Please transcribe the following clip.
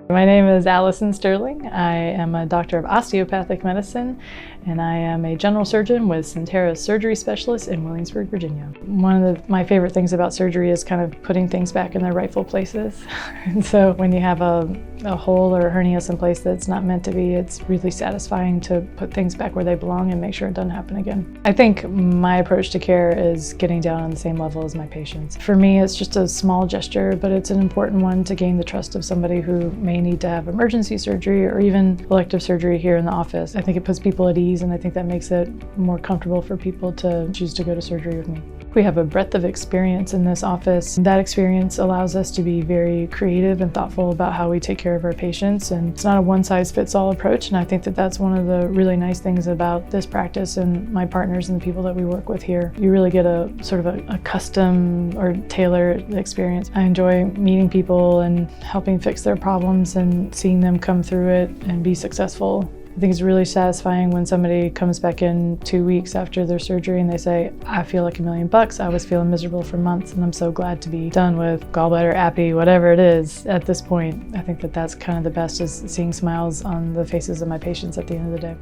My name is Allyson Sterling. I am a doctor of osteopathic medicine, and I am a general surgeon with Centera Surgery Specialist in Williamsburg, Virginia. One of my favorite things about surgery is kind of putting things back in their rightful places. And so when you have a hole or a hernia someplace that's not meant to be, it's really satisfying to put things back where they belong and make sure it doesn't happen again. I think my approach to care is getting down on the same level as my patients. For me, it's just a small gesture, but it's an important one to gain the trust of somebody who may need to have emergency surgery or even elective surgery here in the office. I think it puts people at ease, and I think that makes it more comfortable for people to choose to go to surgery with me. We have a breadth of experience in this office. That experience allows us to be very creative and thoughtful about how we take care of our patients, and it's not a one-size-fits-all approach, and I think that that's one of the really nice things about this practice and my partners and the people that we work with here. You really get a sort of a custom or tailored experience. I enjoy meeting people and helping fix their problems and seeing them come through it and be successful. I think it's really satisfying when somebody comes back in 2 weeks after their surgery and they say, I feel like $1 million. I was feeling miserable for months, and I'm so glad to be done with gallbladder, appy, whatever it is at this point. I think that that's kind of the best, is seeing smiles on the faces of my patients at the end of the day.